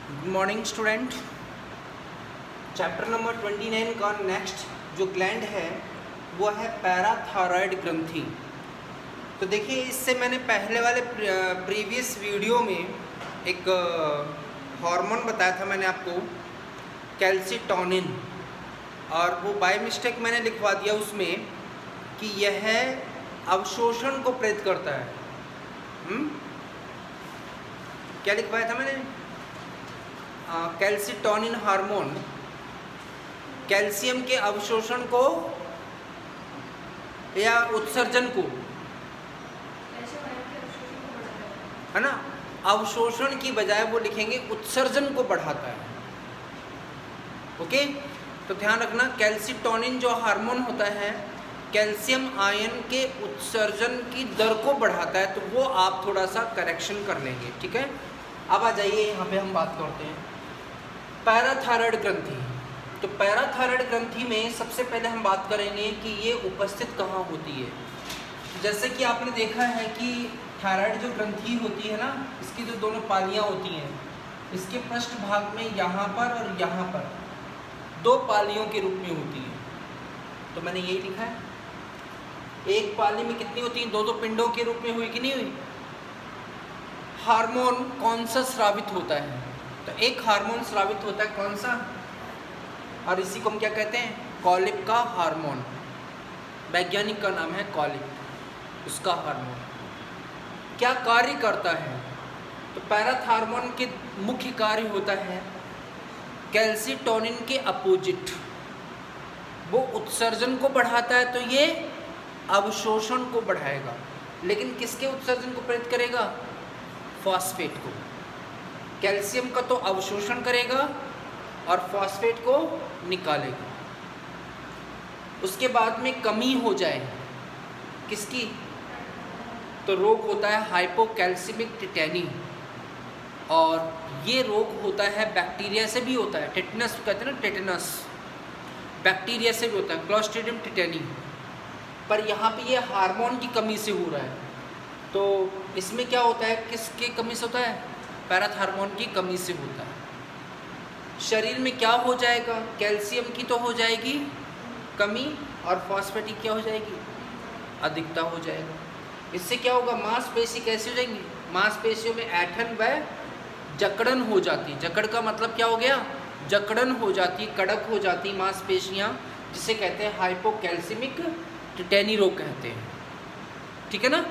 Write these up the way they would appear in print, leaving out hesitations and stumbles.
Good morning student. Chapter number 29 का next जो gland है वो है पैराथायरॉयड ग्रंथि। तो देखिए, इससे मैंने पहले वाले प्रीवियस वीडियो में एक हार्मोन बताया था मैंने आपको, कैल्सीटोनिन, और वो बाय मिस्टेक मैंने लिखवा दिया उसमें कि यह अवशोषण को प्रेरित करता है। क्या लिखवाया था मैंने? कैल्सीटोनिन हार्मोन कैल्शियम के अवशोषण को या उत्सर्जन को, है ना, अवशोषण की बजाय वो लिखेंगे उत्सर्जन को बढ़ाता है। ओके, तो ध्यान रखना, कैल्सीटोनिन जो हार्मोन होता है कैल्शियम आयन के उत्सर्जन की दर को बढ़ाता है, तो वो आप थोड़ा सा करेक्शन कर लेंगे, ठीक है। अब आ जाइए, यहाँ पे हम बात करते हैं पैराथायरॉयड ग्रंथि। तो पैराथायरॉयड ग्रंथि में सबसे पहले हम बात करेंगे कि ये उपस्थित कहाँ होती है। जैसे कि आपने देखा है कि थायराइड जो ग्रंथि होती है ना, इसकी जो दोनों पालियाँ होती हैं, इसके पृष्ठ भाग में यहाँ पर और यहाँ पर दो पालियों के रूप में होती है। तो मैंने यही लिखा है, एक पाली में कितनी होती है? दो दो पिंडों के रूप में हुई कि नहीं हुई। हार्मोन कौन सा स्रावित होता है? तो एक हार्मोन स्रावित होता है, कौन सा? और इसी को हम क्या कहते हैं? कॉलिक का हार्मोन। वैज्ञानिक का नाम है कॉलिक, उसका हार्मोन। क्या कार्य करता है? तो पैराथार्मोन के मुख्य कार्य होता है कैल्सीटोनिन के अपोजिट, वो उत्सर्जन को बढ़ाता है, तो ये अवशोषण को बढ़ाएगा। लेकिन किसके उत्सर्जन को प्रेरित करेगा? फॉस्फेट को। कैल्शियम का तो अवशोषण करेगा और फॉस्फेट को निकालेगा। उसके बाद में कमी हो जाए किसकी? तो रोग होता है हाइपोकैल्सिमिक टिटेनी, और ये रोग होता है बैक्टीरिया से भी होता है। टेटनस कहते हैं ना, टेटनस बैक्टीरिया से भी होता है, क्लोस्ट्रीडियम टिटेनी। पर यहाँ पे ये हार्मोन की कमी से हो रहा है। तो इसमें क्या होता है, किसके कमी से होता है? पैराथार्मोन की कमी से होता है। शरीर में क्या हो जाएगा? कैल्शियम की तो हो जाएगी कमी, और फॉस्फेट की क्या हो जाएगी? अधिकता हो जाएगा। इससे क्या होगा? मांसपेशी कैसी हो जाएंगी? मांसपेशियों में ऐंठन व जकड़न हो जाती है। जकड़ का मतलब क्या हो गया? जकड़न हो जाती, कड़क हो जाती मांसपेशियाँ, जिसे कहते हैं हाइपोकैल्सिमिक टिटेनी रोग कहते हैं, ठीक है ना।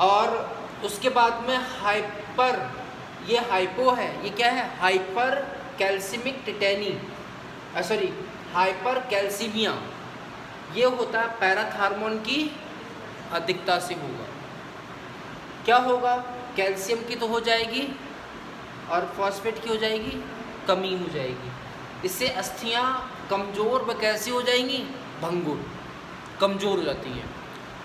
और उसके बाद में हाइपर, ये हाइपो है, ये क्या है? Hypercalcaemic tetany, sorry hypercalcaemia, ये होता है पैराथार्मोन की अधिकता से होगा। क्या होगा? कैल्शियम की तो हो जाएगी और फॉस्फेट की हो जाएगी कमी हो जाएगी। इससे अस्थियाँ कमज़ोर व कैसी हो जाएंगी? भंगुर, कमज़ोर हो जाती हैं।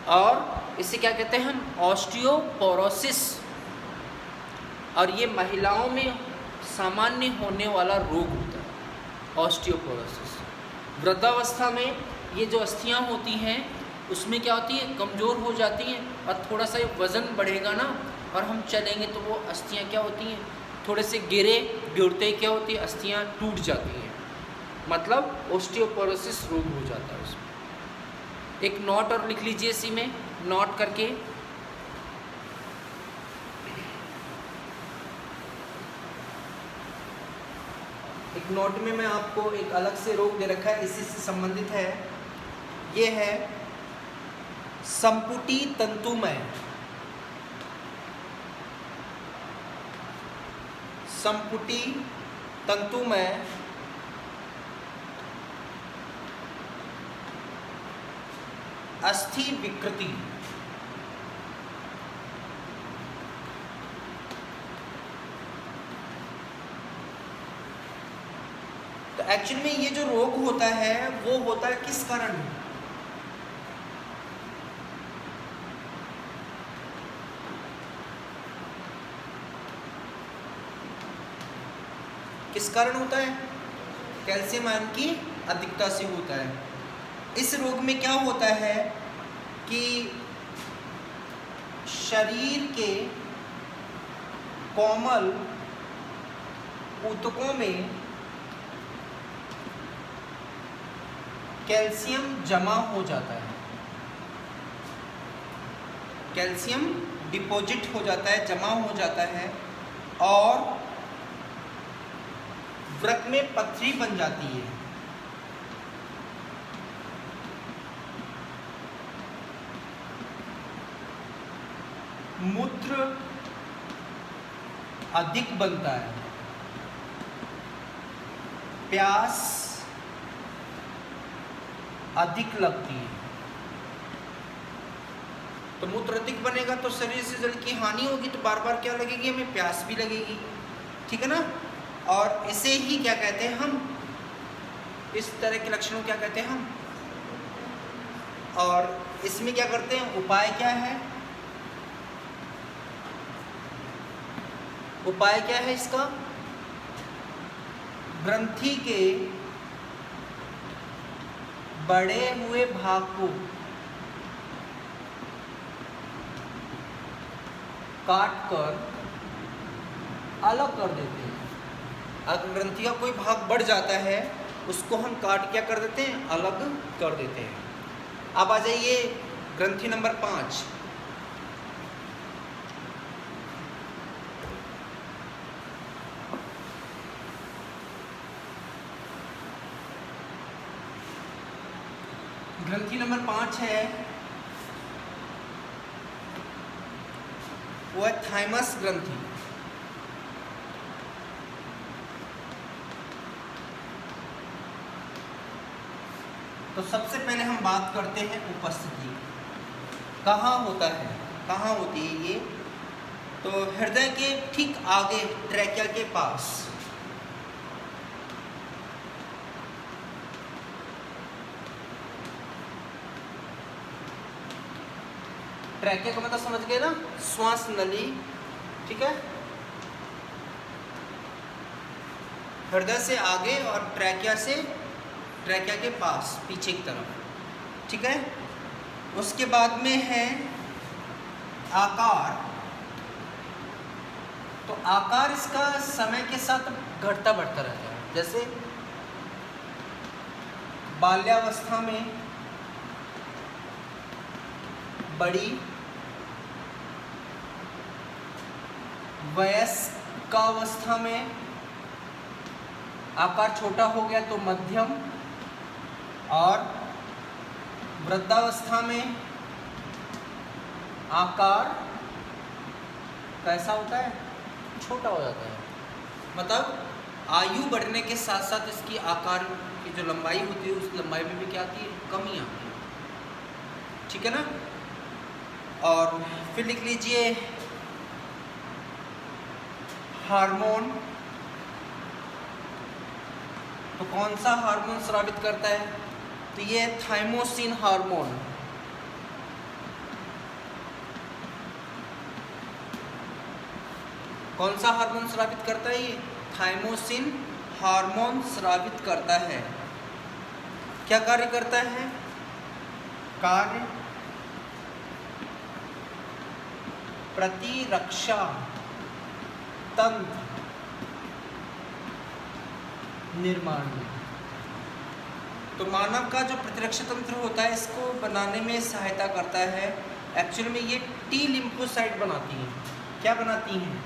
और इसे क्या कहते हैं हम? ऑस्टियोपोरोसिस। और ये महिलाओं में सामान्य होने वाला रोग होता है ऑस्टियोपोरोसिस। वृद्धावस्था में ये जो अस्थियाँ होती हैं उसमें क्या होती है? कमज़ोर हो जाती हैं, और थोड़ा सा वज़न बढ़ेगा ना और हम चलेंगे तो वो अस्थियाँ क्या होती हैं? थोड़े से गिरते क्या होती है? अस्थियाँ टूट जाती हैं, मतलब ऑस्टियोपोरोसिस रोग हो जाता है उसमें। एक नोट और लिख लीजिए, इसी में नोट करके, एक नोट में मैं आपको एक अलग से रोग दे रखा है, इसी से संबंधित है। ये है संपुटी तंतुमय, संपुटी तंतुमय अस्थि विकृति। तो एक्चुअली में ये जो रोग होता है वो होता है किस कारण? किस कारण होता है? कैल्शियम आयन की अधिकता से होता है। इस रोग में क्या होता है कि शरीर के कोमल ऊतकों में कैल्शियम जमा हो जाता है, कैल्शियम डिपॉजिट हो जाता है, जमा हो जाता है और वृक्क में पथरी बन जाती है। मूत्र अधिक बनता है, प्यास अधिक लगती है। तो मूत्र अधिक बनेगा तो शरीर से जल की हानि होगी, तो बार बार क्या लगेगी, हमें प्यास भी लगेगी, ठीक है ना। और इसे ही क्या कहते हैं हम, इस तरह के लक्षणों क्या कहते हैं हम। और इसमें क्या करते हैं, उपाय क्या है, उपाय क्या है इसका, ग्रंथि के बढ़े हुए भाग को काट कर अलग कर देते हैं। अगर ग्रंथि का कोई भाग बढ़ जाता है उसको हम काट क्या कर देते हैं, अलग कर देते हैं। अब आ जाइए ग्रंथि नंबर 5। ग्रंथि नंबर 5 है वो है थाइमस ग्रंथि। तो सबसे पहले हम बात करते हैं उपस्थिति, कहाँ होता है, कहाँ होती है ये। तो हृदय के ठीक आगे ट्रैकिया के पास, ट्रैकिया का मतलब समझ गए ना, श्वास नली, ठीक है। हृदय से आगे और ट्रैकिया के पास पीछे की तरफ, ठीक है। उसके बाद में है आकार। तो आकार इसका समय के साथ घटता बढ़ता रहता है। जैसे बाल्यावस्था में बड़ी, वयस्कावस्था में आकार छोटा हो गया तो मध्यम, और वृद्धावस्था में आकार कैसा होता है, छोटा हो जाता है। मतलब आयु बढ़ने के साथ साथ इसकी आकार की जो लंबाई होती है उस लंबाई में भी क्या आती है, कमी आती है, ठीक है ना। और फिर लिख लीजिए हार्मोन। तो कौन सा हार्मोन स्रावित करता है, तो ये थाइमोसिन हार्मोन। कौन सा हार्मोन स्रावित करता है, ये थाइमोसिन हार्मोन स्रावित करता है। क्या कार्य करता है, कार्य प्रतिरक्षा तंत्र निर्माण में। तो मानव का जो प्रतिरक्षा तंत्र होता है इसको बनाने में सहायता करता है। एक्चुअल में ये टी लिम्फोसाइट बनाती हैं। क्या बनाती हैं,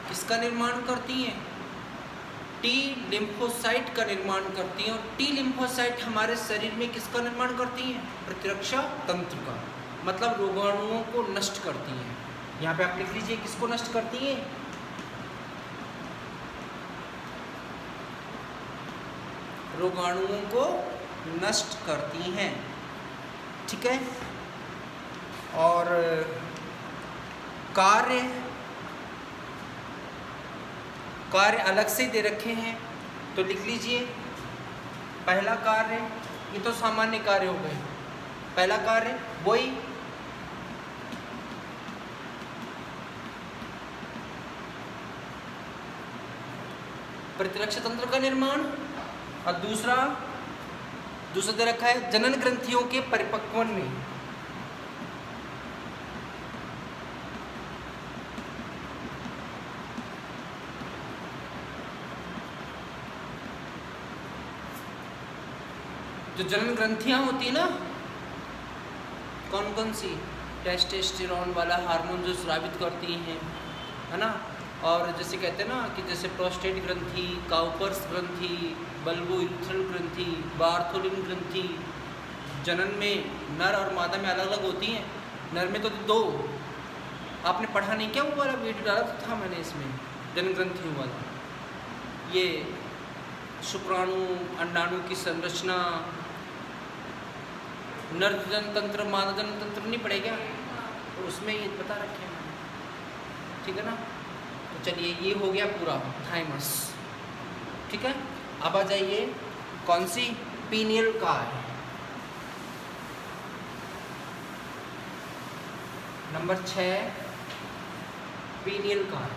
किसका निर्माण करती हैं, टी लिम्फोसाइट का निर्माण करती हैं। और टी लिम्फोसाइट हमारे शरीर में किसका निर्माण करती हैं, प्रतिरक्षा तंत्र का, मतलब रोगाणुओं को नष्ट करती हैं। यहाँ पे आप लिख लीजिए किसको नष्ट करती हैं, रोगाणुओं को नष्ट करती हैं, ठीक है। और कार्य अलग से दे रखे हैं, तो लिख लीजिए पहला कार्य, ये तो सामान्य कार्य हो गए। पहला कार्य वही प्रतिरक्षा तंत्र का निर्माण, और दूसरा दूसरा दे रखा है जनन ग्रंथियों के परिपक्वन में। जो जनन ग्रंथियां होती है ना, कौन कौन सी, टेस्टोस्टेरोन वाला हार्मोन जो स्रावित करती हैं, है ना। और जैसे कहते हैं ना कि जैसे प्रोस्टेट ग्रंथि, काउपर्स ग्रंथि, बल्बोइथ्रल ग्रंथि, बार्थोलिन ग्रंथि, जनन में नर और मादा में अलग अलग होती हैं। नर में तो दो, आपने पढ़ा नहीं क्या, वो वाला वीडियो डाला तो था मैंने इसमें, जनन ग्रंथियों वाला। ये शुक्राणु अंडाणु की संरचना, नर जनन तंत्र मादा जनन तंत्र नहीं पड़ेगा, तो उसमें ये बता रखे हैं मैंने, ठीक है ना। तो चलिए ये हो गया पूरा थाइमस, ठीक है। अब आ जाइए कौन सी, पीनियल कार। नंबर 6 पीनियल कार।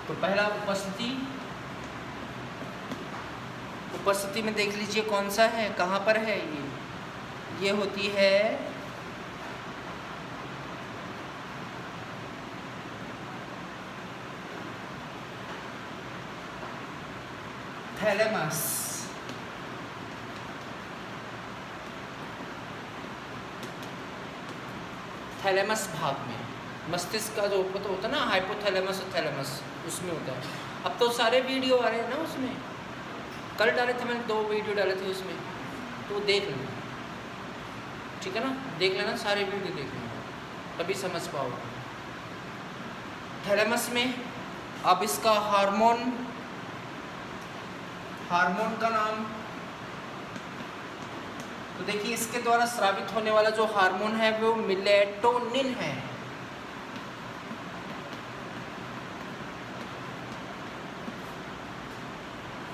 तो पहला उपस्थिति में देख लीजिए कौन सा है, कहाँ पर है ये होती है थैलेमस। थैलेमस भाग में, मस्तिष्क का जो होता है ना, हाइपोथैलेमस और थैलेमस, उसमें होता है। अब तो सारे वीडियो आ रहे हैं ना उसमें, कल डाले थे मैंने 2 वीडियो डाले थे उसमें, तो देख लेना, ठीक है ना, देख लेना, सारे वीडियो देख लेना, तभी समझ पाओगे। थैलेमस में अब इसका हार्मोन का नाम, तो देखिए इसके द्वारा स्रावित होने वाला जो हार्मोन है वो मेलेटोनिन है।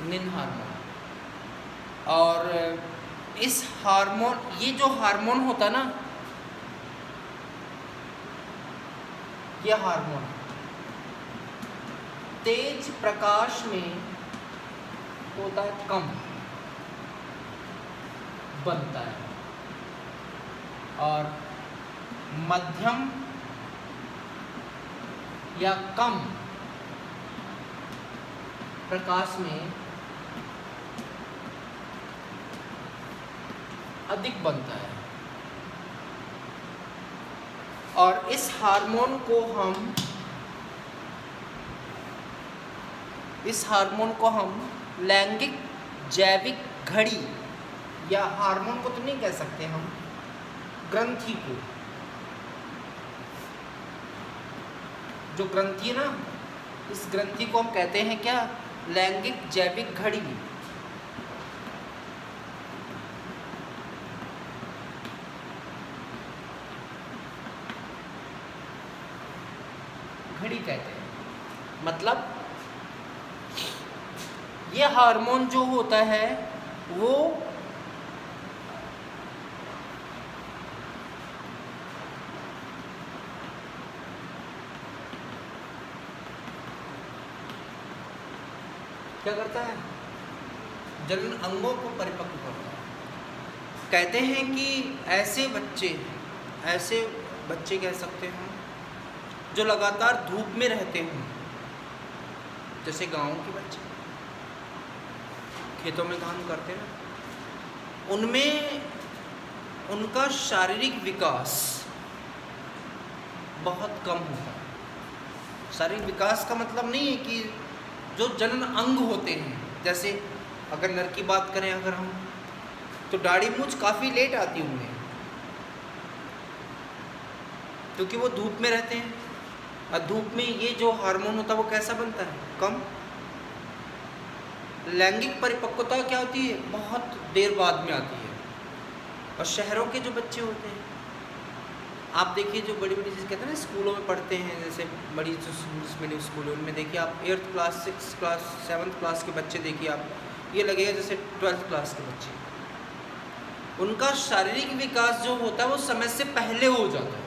निन हार्मोन। और इस हार्मोन, ये जो हार्मोन होता ना, ये हार्मोन तेज प्रकाश में होता है कम, बनता है, और मध्यम या कम प्रकाश में अधिक बनता है। और इस हार्मोन को हम लैंगिक जैविक घड़ी, या हार्मोन को तो नहीं कह सकते हम, ग्रंथि को, जो ग्रंथि है ना, इस ग्रंथि को हम कहते हैं क्या, लैंगिक जैविक घड़ी। घड़ी कहते हैं। मतलब ये हार्मोन जो होता है वो क्या करता है, जनन अंगों को परिपक्व करता है। कहते हैं कि ऐसे बच्चे कह सकते हैं जो लगातार धूप में रहते हों, जैसे गांव के बच्चे खेतों में काम करते हैं, उनमें उनका शारीरिक विकास बहुत कम होता है। शारीरिक विकास का मतलब नहीं है कि जो जनन अंग होते हैं, जैसे अगर नर की बात करें अगर हम, तो दाढ़ी मूंछ काफ़ी लेट आती होंगे, क्योंकि वो धूप में रहते हैं, और धूप में ये जो हार्मोन होता है वो कैसा बनता है, कम। लैंगिक परिपक्वता क्या होती है, बहुत देर बाद में आती है। और शहरों के जो बच्चे होते हैं, आप देखिए जो बड़ी बड़ी चीज़ कहते हैं ना, स्कूलों में पढ़ते हैं, जैसे बड़ी जो इंग्लिश मीडियम स्कूल है, उनमें देखिए आप 8th class 6th class 7th class के बच्चे देखिए आप, ये लगेगा जैसे 12th क्लास के बच्चे। उनका शारीरिक विकास जो होता है वो समय से पहले हो जाता है।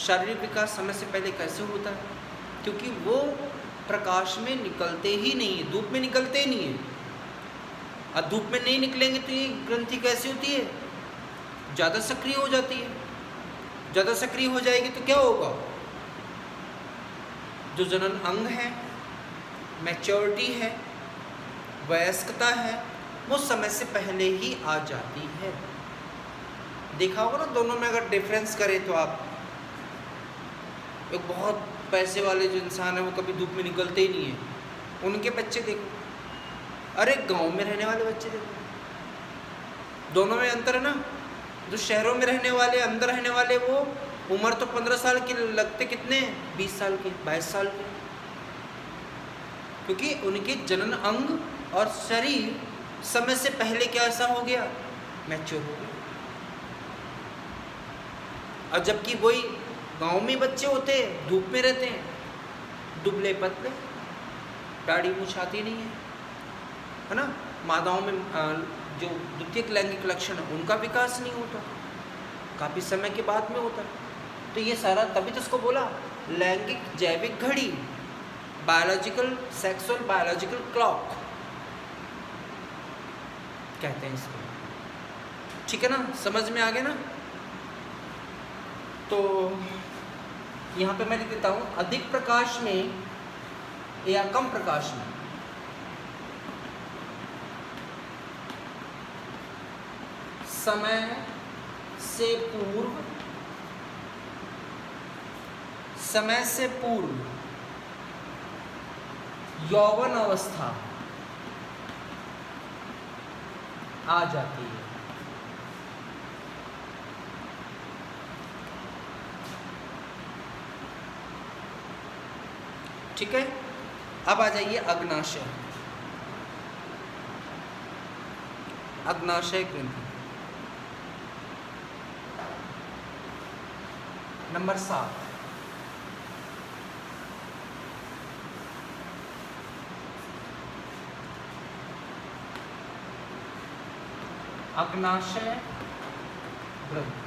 शारीरिक विकास समय से पहले कैसे होता है? क्योंकि वो प्रकाश में निकलते ही नहीं है, धूप में निकलते ही नहीं है। अब धूप में नहीं निकलेंगे तो ये ग्रंथि कैसी होती है? ज़्यादा सक्रिय हो जाती है। ज़्यादा सक्रिय हो जाएगी तो क्या होगा? जो जनन अंग है, मैच्योरिटी है, वयस्कता है, वो समय से पहले ही आ जाती है। देखा होगा ना, दोनों में अगर डिफरेंस करें तो आप, एक बहुत पैसे वाले जो इंसान है वो कभी धूप में निकलते ही नहीं है, उनके बच्चे देखो, अरे गांव में रहने वाले बच्चे देखो, दोनों में अंतर है ना। जो शहरों में रहने वाले, अंदर रहने वाले, वो उम्र तो 15 साल की लगते कितने, 20 साल के, 22 साल के, क्योंकि उनके जनन अंग और शरीर समय से पहले क्या ऐसा हो गया, मैच्योर हो गया। और जबकि वही गांव में बच्चे होते हैं, धूप में रहते हैं, दुबले पतले, दाढ़ी मूंछ आती नहीं है ना। मादाओं में जो द्वितीयक लैंगिक लक्षण है उनका विकास नहीं होता, काफ़ी समय के बाद में होता है। तो ये सारा, तभी तो उसको बोला लैंगिक जैविक घड़ी, बायोलॉजिकल सेक्सुअल बायोलॉजिकल क्लॉक कहते हैं इसको। ठीक है ना, समझ में आ गया ना। तो यहाँ पे मैं लिख देता हूँ, अधिक प्रकाश में या कम प्रकाश में समय से पूर्व यौवन अवस्था आ जाती है। ठीक है, अब आ जाइए अग्नाशय। अग्नाशय ग्रंथि नंबर 7। अग्नाशय ग्रंथि,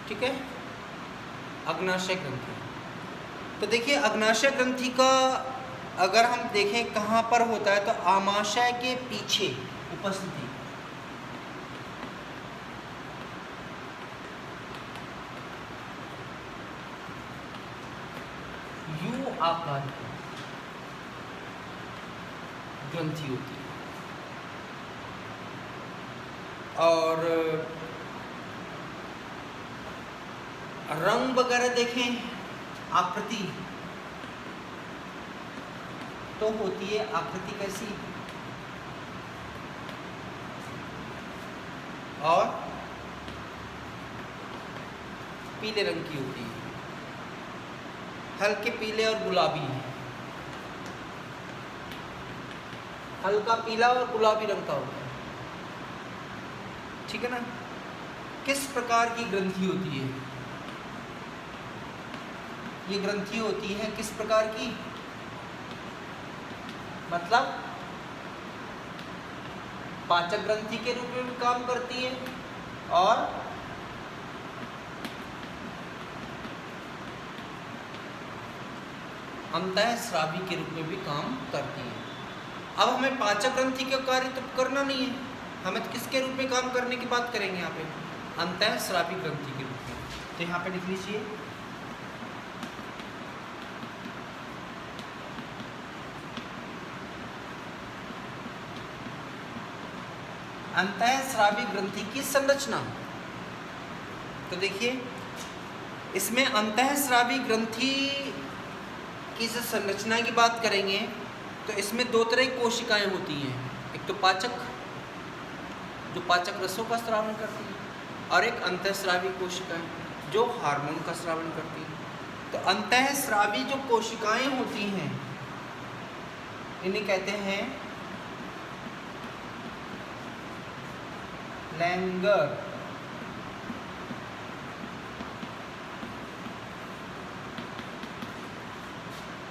ठीक है, अग्नाशय ग्रंथि। तो देखिए अग्नाशय ग्रंथि का अगर हम देखें कहाँ पर होता है, तो आमाशय के पीछे उपस्थिति, यू आकार की ग्रंथि होती है। और रंग वगैरह देखें, आकृति तो होती है, आकृति कैसी, और पीले रंग की होती है, हल्के पीले और गुलाबी, हल्का पीला और गुलाबी रंग का होता है। ठीक है ना। किस प्रकार की ग्रंथि होती है ये? ग्रंथि होती है किस प्रकार की, मतलब पाचक ग्रंथि के रूप में भी काम करती है और अंतःस्रावी के रूप में भी काम करती है। अब हमें पाचक ग्रंथि का कार्य तो करना नहीं है, हमें तो किसके रूप में काम करने की बात करेंगे यहाँ पे, अंतःस्रावी ग्रंथि के रूप में। तो यहाँ पे लिख लीजिए अंतःस्रावी ग्रंथि की संरचना। तो देखिए इसमें अंतःस्रावी ग्रंथि की जो संरचना की बात करेंगे तो इसमें दो तरह की कोशिकाएं होती हैं, एक तो पाचक जो पाचक रसों का स्रावन करती है, और एक अंतःस्रावी कोशिकाएं जो हार्मोन का स्रावन करती है। तो अंतःस्रावी जो कोशिकाएं होती हैं इन्हें कहते हैं लैंगर।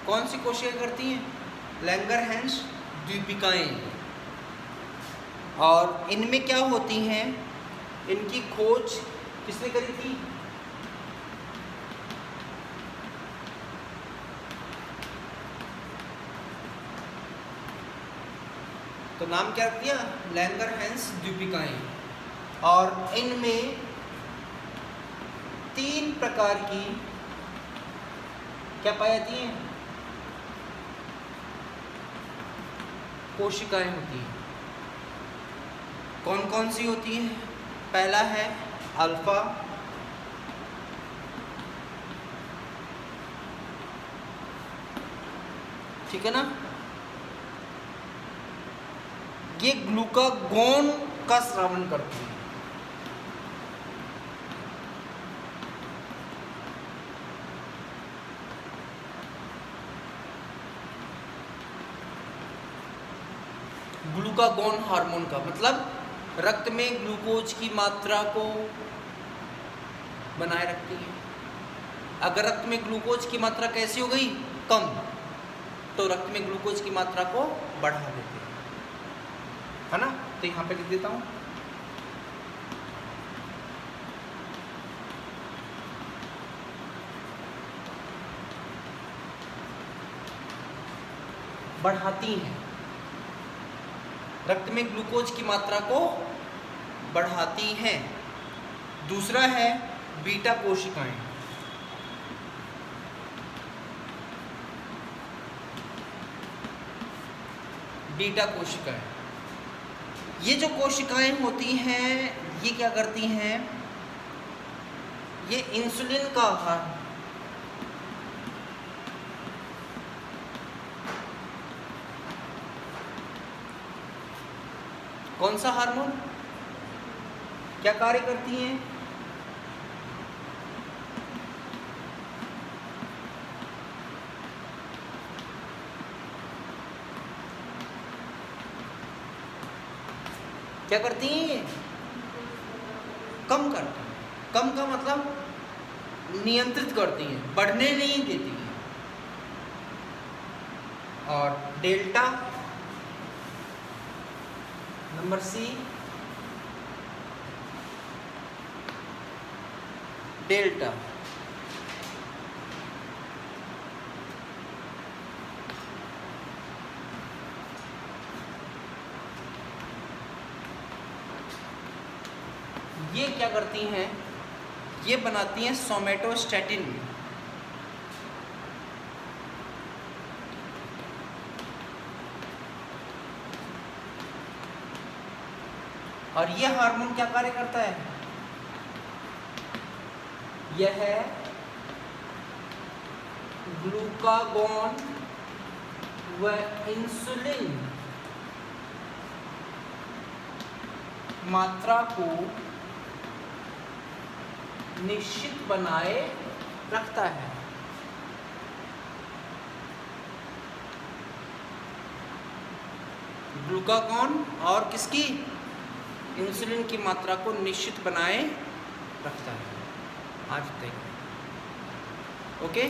कौन सी कोशिकाएं करती हैं? लैंगरहैंस द्वीपिकाएं। और इनमें क्या होती हैं, इनकी खोज किसने करी थी? तो नाम क्या रख दिया? लैंगरहैंस द्वीपिकाएं। और इनमें 3 प्रकार की क्या पाई जाती हैं? कोशिकाएं होती हैं। कौन कौन सी होती हैं? पहला है अल्फा, ठीक है ना, ये ग्लूकागोन का स्रावन करती है। ग्लूकागोन हार्मोन का मतलब रक्त में ग्लूकोज की मात्रा को बनाए रखती है। अगर रक्त में ग्लूकोज की मात्रा कैसी हो गई? कम, तो रक्त में ग्लूकोज की मात्रा को बढ़ा देते हैं, है ना। तो यहां पे लिख देता हूं, बढ़ाती हैं, रक्त में ग्लूकोज की मात्रा को बढ़ाती हैं। दूसरा है बीटा कोशिकाएं। बीटा कोशिकाएं, ये जो कोशिकाएं होती हैं ये क्या करती हैं? ये इंसुलिन का आहार, कौन सा हार्मोन क्या कार्य करती हैं? क्या करती हैं? कम करती हैं। कम का मतलब नियंत्रित करती हैं, बढ़ने नहीं देती हैं। और डेल्टा, नंबर सी डेल्टा, ये क्या करती हैं? ये बनाती हैं सोमैटोस्टैटिन। और यह हार्मोन क्या कार्य करता है? यह है ग्लूकागोन व इंसुलिन मात्रा को निश्चित बनाए रखता है। ग्लूकागोन और किसकी? इंसुलिन की मात्रा को निश्चित बनाए रखता है। आज तक ओके।